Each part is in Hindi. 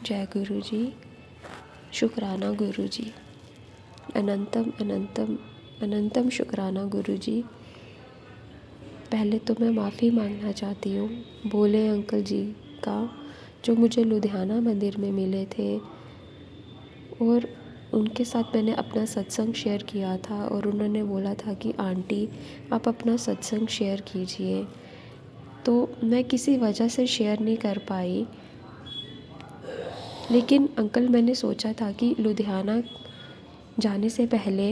जय गुरु जी। शुक्राना गुरु जी। अनंतम अनंतम अनंतम शुक्राना गुरु जी। पहले तो मैं माफ़ी मांगना चाहती हूँ भोले अंकल जी का, जो मुझे लुधियाना मंदिर में मिले थे और उनके साथ मैंने अपना सत्संग शेयर किया था और उन्होंने बोला था कि आंटी आप अपना सत्संग शेयर कीजिए। तो मैं किसी वजह से शेयर नहीं कर पाई, लेकिन अंकल मैंने सोचा था कि लुधियाना जाने से पहले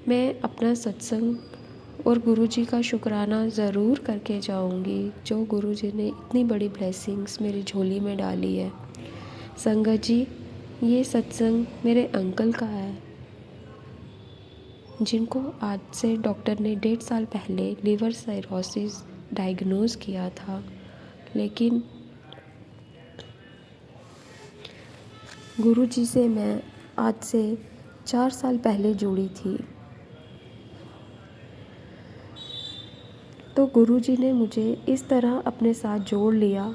मैं अपना सत्संग और गुरुजी का शुक्राना ज़रूर करके जाऊंगी, जो गुरुजी ने इतनी बड़ी ब्लेसिंग्स मेरी झोली में डाली है। संगत जी, ये सत्संग मेरे अंकल का है, जिनको आज से डॉक्टर ने 1.5 साल पहले लीवर साइरोसिस डायग्नोज किया था। लेकिन गुरुजी से मैं आज से 4 साल पहले जुड़ी थी। तो गुरुजी ने मुझे इस तरह अपने साथ जोड़ लिया।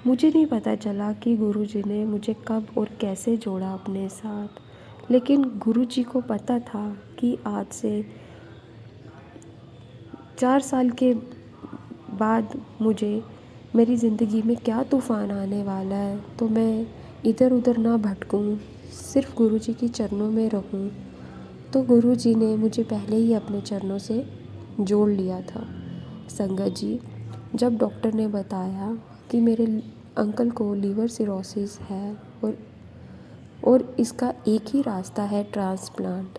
मुझे नहीं पता चला कि गुरुजी ने मुझे कब और कैसे जोड़ा अपने साथ, लेकिन गुरुजी को पता था कि आज से 4 साल के बाद मुझे मेरी ज़िंदगी में क्या तूफ़ान आने वाला है, तो मैं इधर उधर ना भटकूं, सिर्फ गुरुजी के चरणों में रहूं। तो गुरुजी ने मुझे पहले ही अपने चरणों से जोड़ लिया था। संगत जी, जब डॉक्टर ने बताया कि मेरे अंकल को लीवर सिरोसिस है और इसका एक ही रास्ता है, ट्रांसप्लांट।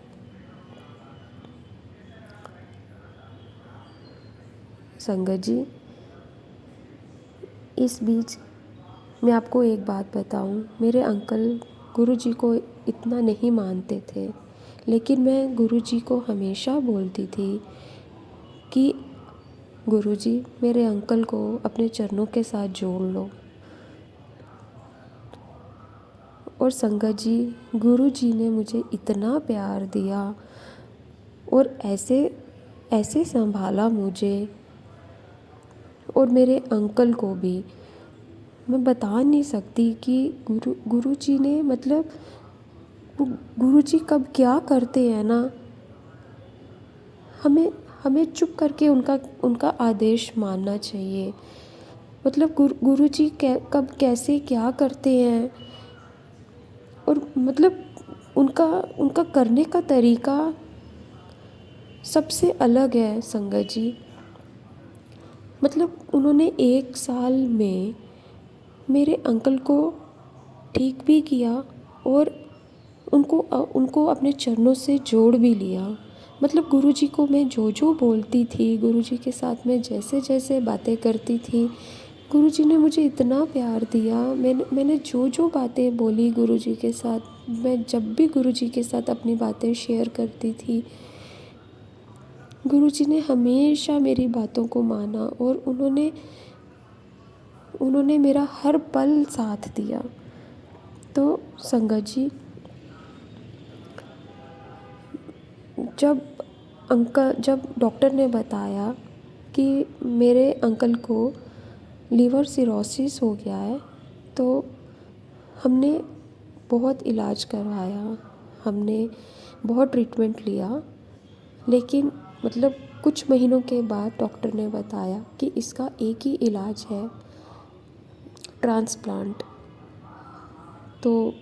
संगत जी, इस बीच मैं आपको एक बात बताऊं, मेरे अंकल गुरुजी को इतना नहीं मानते थे, लेकिन मैं गुरुजी को हमेशा बोलती थी कि गुरुजी मेरे अंकल को अपने चरणों के साथ जोड़ लो। और संगत जी, गुरुजी ने मुझे इतना प्यार दिया और ऐसे ऐसे संभाला मुझे और मेरे अंकल को भी। मैं बता नहीं सकती कि गुरुजी ने मतलब गुरुजी कब क्या करते हैं ना, हमें हमें चुप करके उनका आदेश मानना चाहिए। मतलब गुरुजी कब कैसे क्या करते हैं, और मतलब उनका करने का तरीका सबसे अलग है। संगत जी, मतलब उन्होंने 1 साल में मेरे अंकल को ठीक भी किया और उनको अपने चरणों से जोड़ भी लिया। मतलब गुरुजी को मैं जो जो बोलती थी, गुरुजी के साथ मैं जैसे जैसे बातें करती थी, गुरुजी ने मुझे इतना प्यार दिया। मैंने जो जो बातें बोली गुरुजी के साथ, मैं जब भी गुरुजी के साथ अपनी बातें शेयर करती थी, गुरुजी ने हमेशा मेरी बातों को माना और उन्होंने मेरा हर पल साथ दिया। तो संगत जी, जब डॉक्टर ने बताया कि मेरे अंकल को लीवर सिरोसिस हो गया है, तो हमने बहुत इलाज करवाया, हमने बहुत ट्रीटमेंट लिया, लेकिन मतलब कुछ महीनों के बाद डॉक्टर ने बताया कि इसका एक ही इलाज है, ट्रांसप्लांट। तो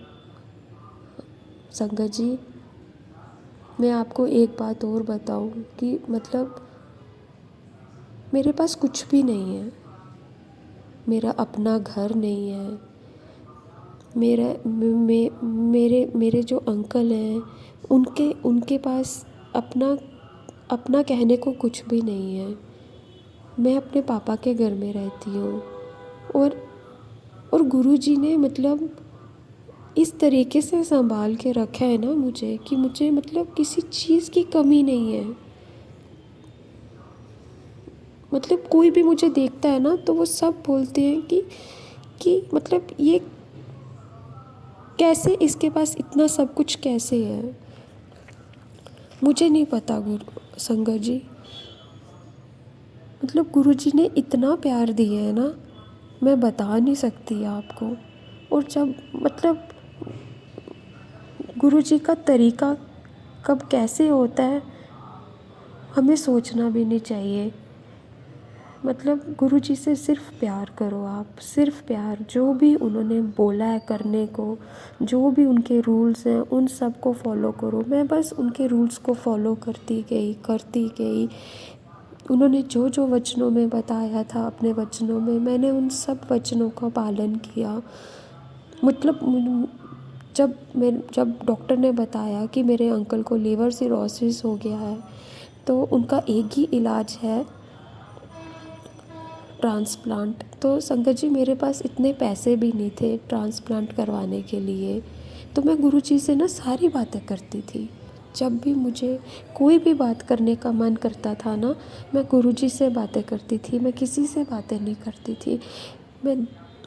संगत जी, मैं आपको एक बात और बताऊं कि मतलब मेरे पास कुछ भी नहीं है, मेरा अपना घर नहीं है, मेरे जो अंकल हैं उनके पास अपना कहने को कुछ भी नहीं है। मैं अपने पापा के घर में रहती हूँ और गुरुजी ने मतलब इस तरीके से संभाल के रखा है ना मुझे, कि मुझे मतलब किसी चीज़ की कमी नहीं है। मतलब कोई भी मुझे देखता है ना, तो वो सब बोलते हैं कि मतलब ये कैसे, इसके पास इतना सब कुछ कैसे है। मुझे नहीं पता संगत जी, मतलब गुरुजी ने इतना प्यार दिया है ना, मैं बता नहीं सकती आपको। और जब मतलब गुरुजी का तरीका कब कैसे होता है हमें सोचना भी नहीं चाहिए। मतलब गुरुजी से सिर्फ प्यार करो आप, सिर्फ प्यार। जो भी उन्होंने बोला है करने को, जो भी उनके रूल्स हैं उन सब को फॉलो करो। मैं बस उनके रूल्स को फॉलो करती गई। उन्होंने जो जो वचनों में बताया था अपने वचनों में, मैंने उन सब वचनों का पालन किया। मतलब जब डॉक्टर ने बताया कि मेरे अंकल को लीवर सिरोसिस हो गया है, तो उनका एक ही इलाज है ट्रांसप्लांट। तो संगत जी मेरे पास इतने पैसे भी नहीं थे ट्रांसप्लांट करवाने के लिए। तो मैं गुरुजी से ना सारी बातें करती थी। जब भी मुझे कोई भी बात करने का मन करता था ना, मैं गुरुजी से बातें करती थी। मैं किसी से बातें नहीं करती थी।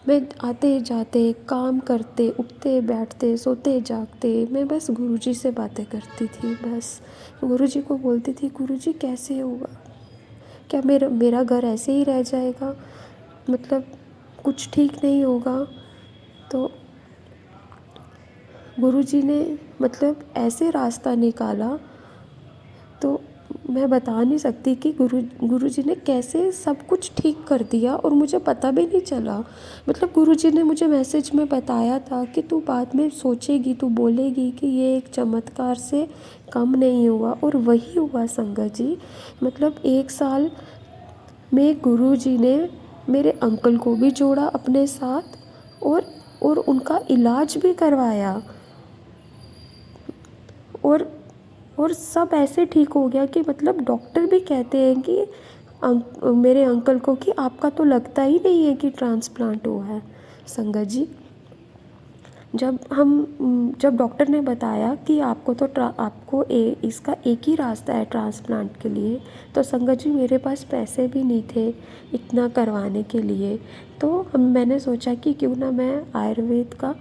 मैं आते जाते काम करते, उठते बैठते, सोते जागते, मैं बस गुरुजी से बातें करती थी। बस गुरुजी को बोलती थी, गुरुजी कैसे होगा, क्या मेरा घर ऐसे ही रह जाएगा, मतलब कुछ ठीक नहीं होगा। तो गुरुजी ने मतलब ऐसे रास्ता निकाला, तो मैं बता नहीं सकती कि गुरुजी ने कैसे सब कुछ ठीक कर दिया और मुझे पता भी नहीं चला। मतलब गुरुजी ने मुझे मैसेज में बताया था कि तू बाद में सोचेगी, तू बोलेगी कि ये एक चमत्कार से कम नहीं हुआ, और वही हुआ संगत जी। मतलब 1 साल में गुरुजी ने मेरे अंकल को भी जोड़ा अपने साथ, और उनका इलाज भी करवाया, और सब ऐसे ठीक हो गया कि मतलब डॉक्टर भी कहते हैं कि मेरे अंकल को कि आपका तो लगता ही नहीं है कि ट्रांसप्लांट हुआ है। संगत जी जब डॉक्टर ने बताया कि आपको तो इसका एक ही रास्ता है ट्रांसप्लांट के लिए, तो संगत जी मेरे पास पैसे भी नहीं थे इतना करवाने के लिए। तो मैंने सोचा कि क्यों ना मैं आयुर्वेद का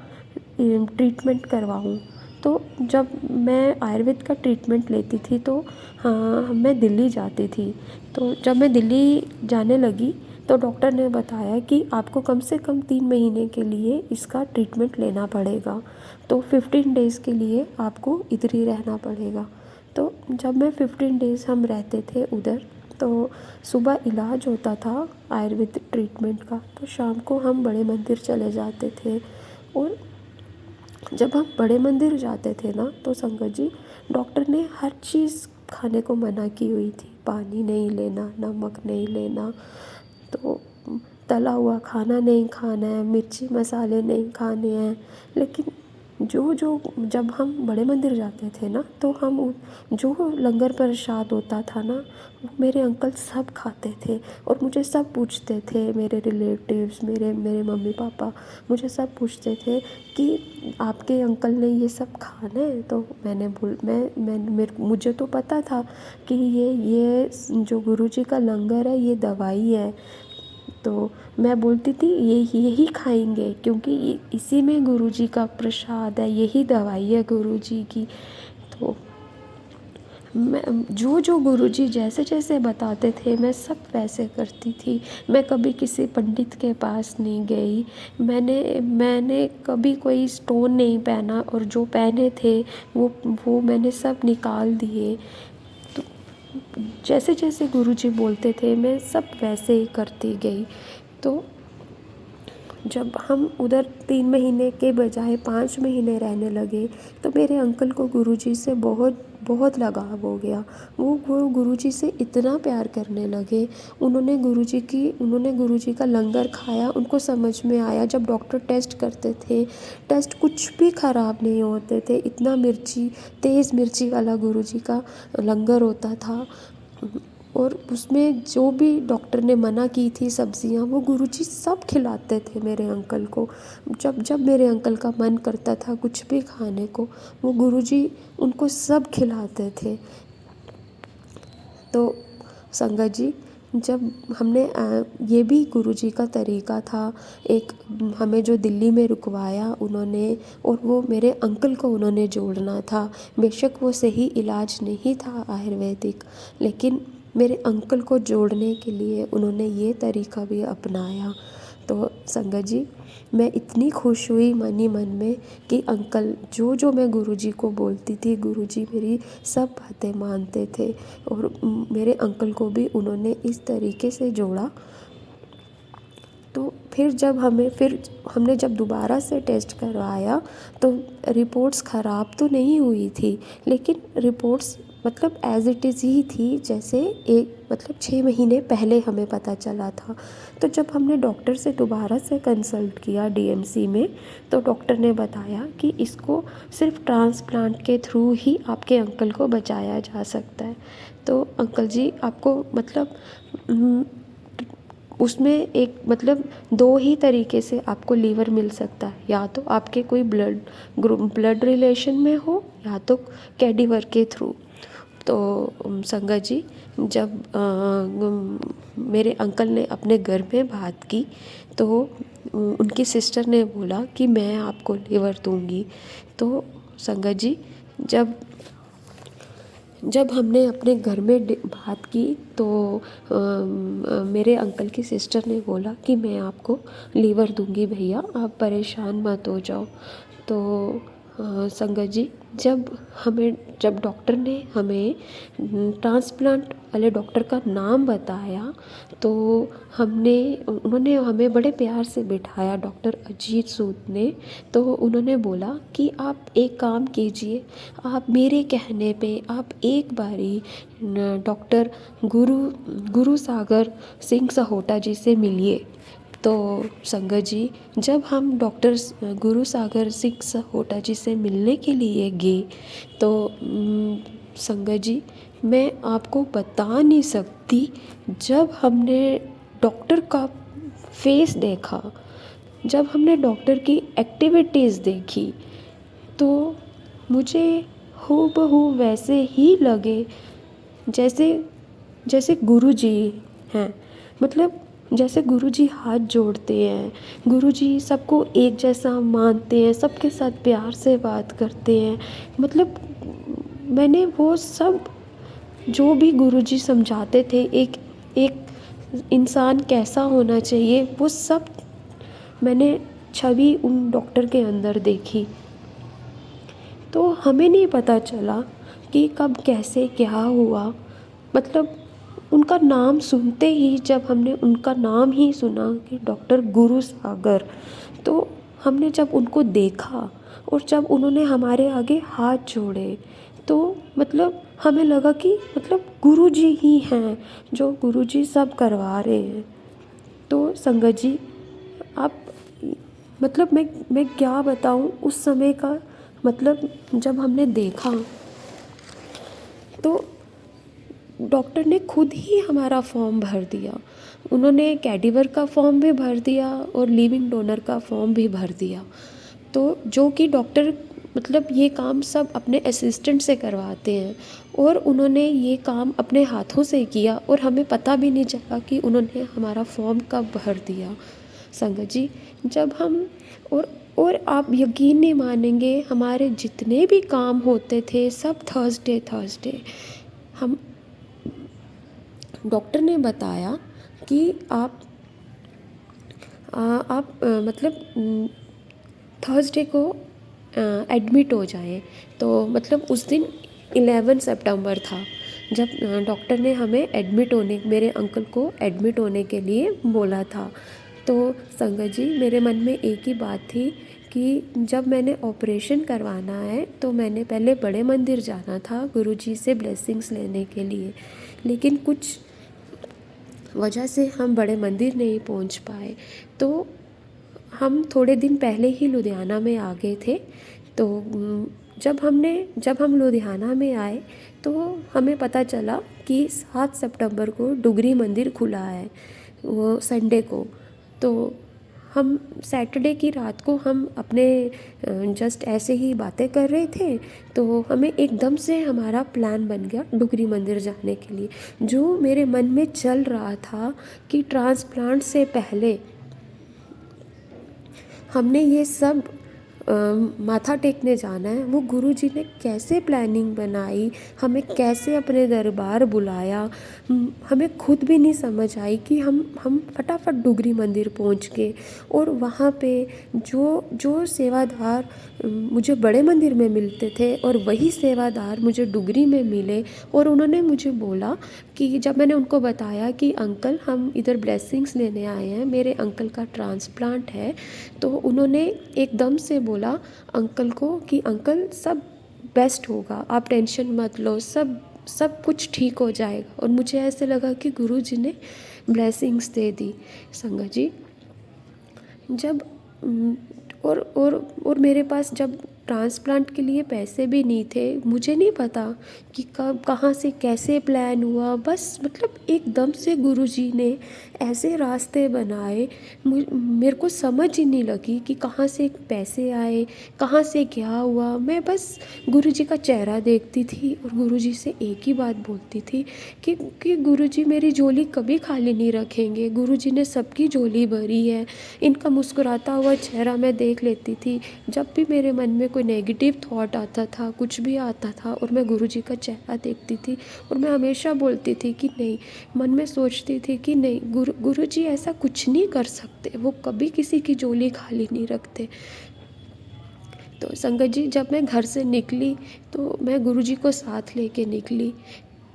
ट्रीटमेंट करवाऊँ। तो जब मैं आयुर्वेद का ट्रीटमेंट लेती थी, तो हाँ मैं दिल्ली जाती थी। तो जब मैं दिल्ली जाने लगी, तो डॉक्टर ने बताया कि आपको कम से कम 3 महीने के लिए इसका ट्रीटमेंट लेना पड़ेगा। तो 15 डेज़ के लिए आपको इधर ही रहना पड़ेगा। तो जब मैं 15 डेज़ हम रहते थे उधर, तो सुबह इलाज होता था आयुर्वेदिक ट्रीटमेंट का, तो शाम को हम बड़े मंदिर चले जाते थे। और जब हम बड़े मंदिर जाते थे ना, तो संगत जी डॉक्टर ने हर चीज़ खाने को मना की हुई थी। पानी नहीं लेना, नमक नहीं लेना, तो तला हुआ खाना नहीं खाना है, मिर्ची मसाले नहीं खाने हैं। लेकिन जब हम बड़े मंदिर जाते थे ना, तो हम जो लंगर प्रसाद होता था ना, वो मेरे अंकल सब खाते थे। और मुझे सब पूछते थे, मेरे रिलेटिव्स, मेरे मम्मी पापा मुझे सब पूछते थे कि आपके अंकल ने ये सब खाना है। तो मुझे तो पता था कि ये जो गुरुजी का लंगर है ये दवाई है। तो मैं बोलती थी यही खाएंगे, क्योंकि इसी में गुरुजी का प्रसाद है, यही दवाई है गुरुजी की। तो मैं जो गुरुजी जैसे जैसे बताते थे मैं सब वैसे करती थी। मैं कभी किसी पंडित के पास नहीं गई। मैंने कभी कोई स्टोन नहीं पहना, और जो पहने थे वो मैंने सब निकाल दिए। जैसे जैसे गुरुजी बोलते थे मैं सब वैसे ही करती गई। तो जब हम उधर 3 महीने के बजाय 5 महीने रहने लगे, तो मेरे अंकल को गुरुजी से बहुत बहुत लगाव हो गया। वो गुरुजी से इतना प्यार करने लगे। उन्होंने गुरुजी का लंगर खाया, उनको समझ में आया। जब डॉक्टर टेस्ट करते थे, टेस्ट कुछ भी ख़राब नहीं होते थे। इतना तेज़ मिर्ची वाला गुरुजी का लंगर होता था, और उसमें जो भी डॉक्टर ने मना की थी सब्जियां, वो गुरुजी सब खिलाते थे मेरे अंकल को। जब मेरे अंकल का मन करता था कुछ भी खाने को, वो गुरुजी उनको सब खिलाते थे। तो संगत जी जब हमने ये भी गुरुजी का तरीका था। एक हमें जो दिल्ली में रुकवाया उन्होंने, और वो मेरे अंकल को उन्होंने जोड़ना था। बेशक वो सही इलाज नहीं था आयुर्वेदिक, लेकिन मेरे अंकल को जोड़ने के लिए उन्होंने ये तरीका भी अपनाया। तो संगत जी, मैं इतनी खुश हुई मन ही मन में कि अंकल जो जो मैं गुरुजी को बोलती थी, गुरुजी मेरी सब बातें मानते थे। और मेरे अंकल को भी उन्होंने इस तरीके से जोड़ा। तो फिर हमने जब दोबारा से टेस्ट करवाया तो रिपोर्ट्स ख़राब तो नहीं हुई थी, लेकिन रिपोर्ट्स मतलब एज़ इट इज़ ही थी जैसे 6 महीने पहले हमें पता चला था। तो जब हमने डॉक्टर से दोबारा से कंसल्ट किया डीएमसी में, तो डॉक्टर ने बताया कि इसको सिर्फ ट्रांसप्लांट के थ्रू ही आपके अंकल को बचाया जा सकता है। तो अंकल जी आपको उसमें एक 2 ही तरीके से आपको लीवर मिल सकता है, या तो आपके कोई ब्लड रिलेशन में हो, या तो कैडिवर के थ्रू। तो संगत जी, जब मेरे अंकल ने अपने घर में बात की तो उनकी सिस्टर ने बोला कि मैं आपको लीवर दूंगी। तो संगत जी, जब हमने अपने घर में बात की तो मेरे अंकल की सिस्टर ने बोला कि मैं आपको लीवर दूंगी भैया, आप परेशान मत हो जाओ। तो संगत जी, जब डॉक्टर ने हमें ट्रांसप्लांट वाले डॉक्टर का नाम बताया तो उन्होंने हमें बड़े प्यार से बिठाया, डॉक्टर अजीत सूद ने। तो उन्होंने बोला कि आप एक काम कीजिए, आप मेरे कहने पे आप एक बारी डॉक्टर गुरु सागर सिंह सहोटा जी से मिलिए। तो संगत जी, जब हम डॉक्टर गुरु सागर सिंह सहोटा जी से मिलने के लिए गए तो संगत जी, मैं आपको बता नहीं सकती, जब हमने डॉक्टर का फेस देखा, जब हमने डॉक्टर की एक्टिविटीज़ देखी, तो मुझे हूबहू वैसे ही लगे जैसे गुरुजी हैं। जैसे गुरुजी हाथ जोड़ते हैं, गुरुजी सबको एक जैसा मानते हैं, सबके साथ प्यार से बात करते हैं। मैंने वो सब जो भी गुरुजी समझाते थे, एक इंसान कैसा होना चाहिए, वो सब मैंने छवि उन डॉक्टर के अंदर देखी। तो हमें नहीं पता चला कि कब कैसे क्या हुआ। उनका नाम सुनते ही, जब हमने उनका नाम ही सुना कि डॉक्टर गुरु सागर, तो हमने जब उनको देखा और जब उन्होंने हमारे आगे हाथ जोड़े तो हमें लगा कि गुरुजी ही हैं, जो गुरुजी सब करवा रहे हैं। तो संगत जी, आप मैं क्या बताऊं उस समय का, जब हमने देखा तो डॉक्टर ने खुद ही हमारा फॉर्म भर दिया। उन्होंने कैडिवर का फॉर्म भी भर दिया और लिविंग डोनर का फॉर्म भी भर दिया। तो जो कि डॉक्टर ये काम सब अपने असिस्टेंट से करवाते हैं, और उन्होंने ये काम अपने हाथों से किया और हमें पता भी नहीं चला कि उन्होंने हमारा फॉर्म कब भर दिया। संगत जी, जब हम और आप यकीन नहीं मानेंगे, हमारे जितने भी काम होते थे सब थर्सडे हम डॉक्टर ने बताया कि आप थर्सडे को एडमिट हो जाएं। तो उस दिन 11 सितंबर था जब डॉक्टर ने हमें मेरे अंकल को एडमिट होने के लिए बोला था। तो संगत जी, मेरे मन में एक ही बात थी कि जब मैंने ऑपरेशन करवाना है तो मैंने पहले बड़े मंदिर जाना था गुरुजी से ब्लेसिंग्स लेने के लिए, लेकिन कुछ वजह से हम बड़े मंदिर नहीं पहुंच पाए। तो हम थोड़े दिन पहले ही लुधियाना में आ गए थे। तो जब हम लुधियाना में आए तो हमें पता चला कि 7 सितंबर को डुगरी मंदिर खुला है, वो संडे को। तो हम सैटरडे की रात को हम अपने जस्ट ऐसे ही बातें कर रहे थे, तो हमें एकदम से हमारा प्लान बन गया डुगरी मंदिर जाने के लिए। जो मेरे मन में चल रहा था कि ट्रांसप्लांट से पहले हमने ये सब माथा टेकने जाना है, वो गुरुजी ने कैसे प्लानिंग बनाई, हमें कैसे अपने दरबार बुलाया, हमें खुद भी नहीं समझ आई कि हम फटाफट डुगरी मंदिर पहुंच गए। और वहाँ पे जो जो सेवादार मुझे बड़े मंदिर में मिलते थे और वही सेवादार मुझे डुगरी में मिले। और उन्होंने मुझे बोला कि जब मैंने उनको बताया कि अंकल हम इधर ब्लेसिंग्स लेने आए हैं, मेरे अंकल का ट्रांसप्लांट है, तो उन्होंने एकदम से बोला अंकल को कि अंकल सब बेस्ट होगा, आप टेंशन मत लो, सब सब कुछ ठीक हो जाएगा। और मुझे ऐसे लगा कि गुरुजी ने ब्लेसिंग्स दे दी। संगत जी, जब और मेरे पास जब ट्रांसप्लांट के लिए पैसे भी नहीं थे, मुझे नहीं पता कि कब कहाँ से कैसे प्लान हुआ, बस मतलब एकदम से गुरुजी ने ऐसे रास्ते बनाए, मेरे को समझ ही नहीं लगी कि कहाँ से पैसे आए, कहाँ से क्या हुआ। मैं बस गुरुजी का चेहरा देखती थी और गुरुजी से एक ही बात बोलती थी कि गुरुजी मेरी झोली कभी खाली नहीं रखेंगे, गुरुजी ने सबकी झोली भरी है। इनका मुस्कुराता हुआ चेहरा मैं देख लेती थी। जब भी मेरे मन में कोई नेगेटिव थॉट आता था, कुछ भी आता था, और मैं गुरुजी का चेहरा देखती थी, और मैं हमेशा बोलती थी कि नहीं, मन में सोचती थी कि नहीं, गुरुजी ऐसा कुछ नहीं कर सकते, वो कभी किसी की झोली खाली नहीं रखते। तो संगत जी, जब मैं घर से निकली तो मैं गुरुजी को साथ लेके निकली।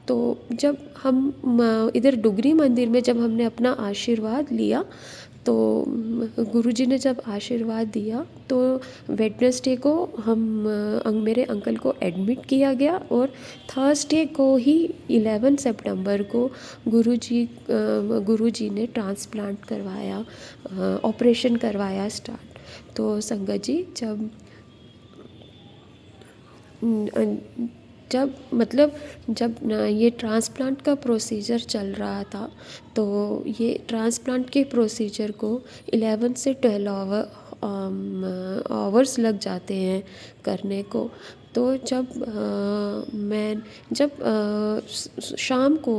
तो जब हम इधर डुगरी मंदिर में जब हमने अपना आशीर्वाद लिया, तो गुरुजी ने जब आशीर्वाद दिया तो वेडनेसडे को मेरे अंकल को एडमिट किया गया, और थर्सडे को ही 11 सितंबर को गुरुजी ने ट्रांसप्लांट करवाया, ऑपरेशन करवाया स्टार्ट। तो संगत जी, जब ये ट्रांसप्लांट का प्रोसीजर चल रहा था, तो ये ट्रांसप्लांट के प्रोसीजर को 11 से 12 आवर्स लग जाते हैं करने को। तो शाम को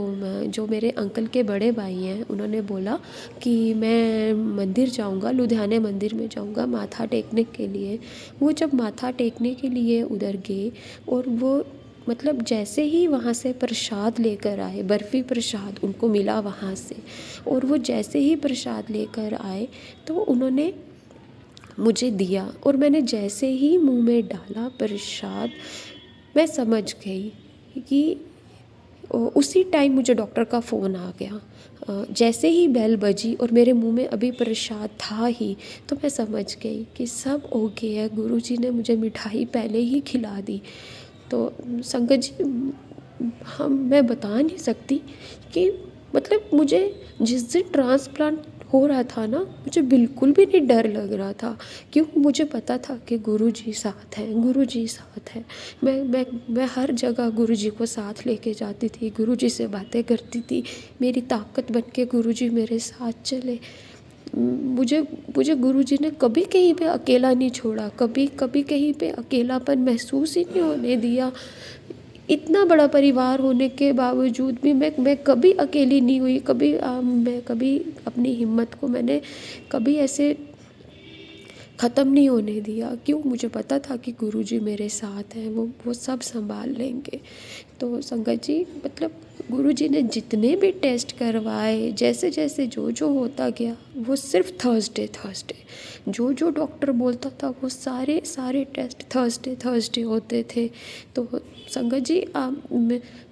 जो मेरे अंकल के बड़े भाई हैं, उन्होंने बोला कि मैं मंदिर जाऊंगा, लुधियाने मंदिर में जाऊंगा माथा टेकने के लिए। वो जब माथा टेकने के लिए उधर गए, और वो मतलब जैसे ही वहाँ से प्रसाद लेकर आए, बर्फ़ी प्रसाद उनको मिला वहाँ से, और वो जैसे ही प्रसाद लेकर आए तो उन्होंने मुझे दिया, और मैंने जैसे ही मुंह में डाला प्रसाद, मैं समझ गई कि उसी टाइम मुझे डॉक्टर का फ़ोन आ गया। जैसे ही बेल बजी और मेरे मुंह में अभी प्रसाद था ही, तो मैं समझ गई कि सब ओके है, गुरुजी ने मुझे मिठाई पहले ही खिला दी। तो संगत जी, मैं बता नहीं सकती कि मतलब मुझे जिस दिन ट्रांसप्लांट हो रहा था ना, मुझे बिल्कुल भी नहीं डर लग रहा था, क्यों, मुझे पता था कि गुरुजी साथ हैं, गुरुजी साथ हैं। मैं हर जगह गुरुजी को साथ लेके जाती थी, गुरुजी से बातें करती थी, मेरी ताकत बन के गुरुजी मेरे साथ चले। मुझे गुरुजी ने कभी कहीं पे अकेला नहीं छोड़ा, कभी कहीं पे अकेलापन महसूस ही नहीं होने दिया। इतना बड़ा परिवार होने के बावजूद भी मैं कभी अकेली नहीं हुई, मैं कभी अपनी हिम्मत को मैंने कभी ऐसे ख़त्म नहीं होने दिया। क्यों, मुझे पता था कि गुरुजी मेरे साथ हैं, वो सब संभाल लेंगे। तो संगत जी, मतलब गुरुजी ने जितने भी टेस्ट करवाए, जैसे जैसे जो होता गया, वो सिर्फ थर्सडे जो डॉक्टर बोलता था वो सारे टेस्ट थर्सडे होते थे। तो संगत जी,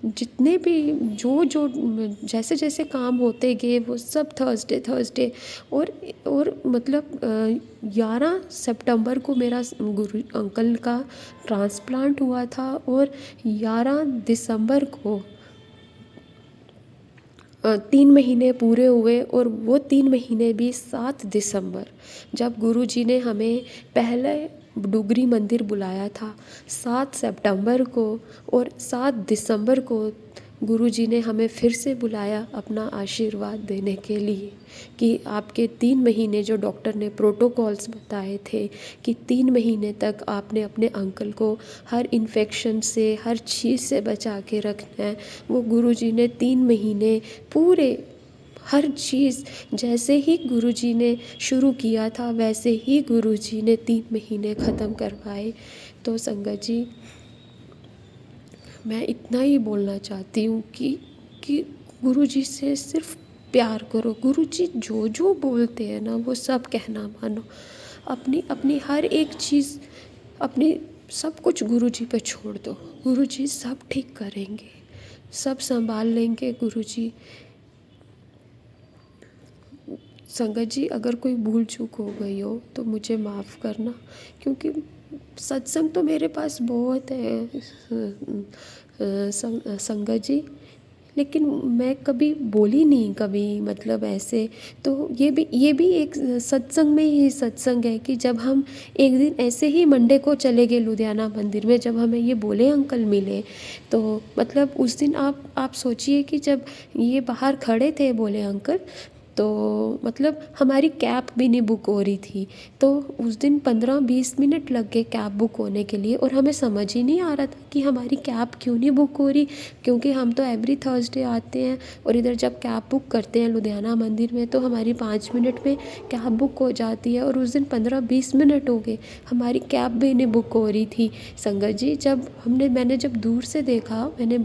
जितने भी जो जैसे जैसे काम होते गए, वो सब थर्सडे। और मतलब 11 सितंबर को मेरा गुरु अंकल का ट्रांसप्लांट हुआ था, और 11 दिसंबर को 3 महीने पूरे हुए, और वो 3 महीने भी 7 दिसंबर, जब गुरुजी ने हमें पहले डुगरी मंदिर बुलाया था 7 सितंबर को, और 7 दिसंबर को गुरुजी ने हमें फिर से बुलाया अपना आशीर्वाद देने के लिए कि आपके 3 महीने जो डॉक्टर ने प्रोटोकॉल्स बताए थे कि 3 महीने तक आपने अपने अंकल को हर इन्फेक्शन से, हर चीज़ से बचा के रखना है, वो गुरुजी ने 3 महीने पूरे हर चीज़ जैसे ही गुरुजी ने शुरू किया था वैसे ही गुरुजी ने 3 महीने ख़त्म करवाए। तो संगत जी, मैं इतना ही बोलना चाहती हूँ कि गुरुजी से सिर्फ प्यार करो। गुरुजी जो जो बोलते हैं ना वो सब कहना मानो। अपनी अपनी हर एक चीज़, अपनी सब कुछ गुरुजी पे छोड़ दो। गुरुजी सब ठीक करेंगे, सब संभाल लेंगे गुरुजी। संगत जी, अगर कोई भूल चूक हो गई हो तो मुझे माफ़ करना, क्योंकि सत्संग तो मेरे पास बहुत है संगत जी, लेकिन मैं कभी बोली नहीं कभी, मतलब ऐसे। तो ये भी एक सत्संग में ही सत्संग है कि जब हम एक दिन ऐसे ही मंडे को चले गए लुधियाना मंदिर में, जब हमें ये बोले अंकल मिले, तो मतलब उस दिन आप सोचिए कि जब ये बाहर खड़े थे बोले अंकल, तो मतलब हमारी कैब भी नहीं बुक हो रही थी। तो उस दिन 15-20 मिनट लग गए कैब बुक होने के लिए, और हमें समझ ही नहीं आ रहा था कि हमारी कैब क्यों नहीं बुक हो रही, क्योंकि हम तो एवरी थर्सडे आते हैं और इधर जब कैब बुक करते हैं लुधियाना मंदिर में तो हमारी 5 मिनट में कैब बुक हो जाती है, और उस दिन 15-20 मिनट हो गए हमारी कैब भी नहीं बुक हो रही थी। संगत जी, जब मैंने जब दूर से देखा, मैंने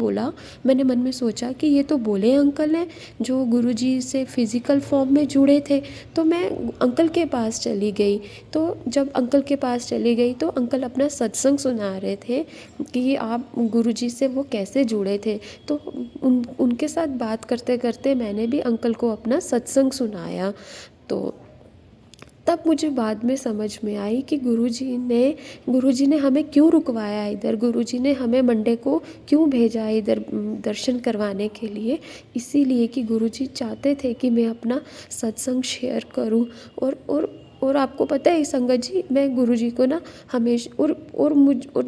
मन में सोचा कि ये तो बोले अंकल हैं जो गुरुजी से फिज़िकल फॉर्म में जुड़े थे। तो मैं अंकल के पास चली गई। तो जब अंकल के पास चली गई तो अंकल अपना सत्संग सुना रहे थे कि आप गुरुजी से वो कैसे जुड़े थे। तो उनके साथ बात करते करते मैंने भी अंकल को अपना सत्संग सुनाया। तो तब मुझे बाद में समझ में आई कि गुरुजी ने हमें क्यों रुकवाया इधर, गुरुजी ने हमें मंडे को क्यों भेजा इधर दर्शन करवाने के लिए। इसीलिए कि गुरुजी चाहते थे कि मैं अपना सत्संग शेयर करूं। और आपको पता है संगत जी, मैं गुरुजी को ना हमेशा और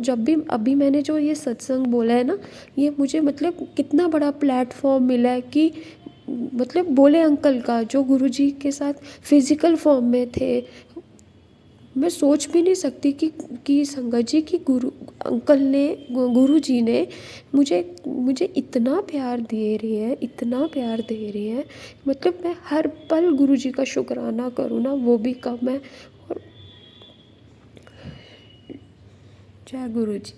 जब भी अभी मैंने जो ये सत्संग बोला है ना, ये मुझे मतलब कितना बड़ा प्लेटफॉर्म मिला है कि मतलब बोले अंकल का जो गुरुजी के साथ फिज़िकल फॉर्म में थे। मैं सोच भी नहीं सकती कि संगत जी की गुरुजी ने मुझे इतना प्यार दे रही है, इतना प्यार दे रही है। मतलब मैं हर पल गुरुजी का शुक्राना करूँ ना वो भी कम है। और जय गुरुजी।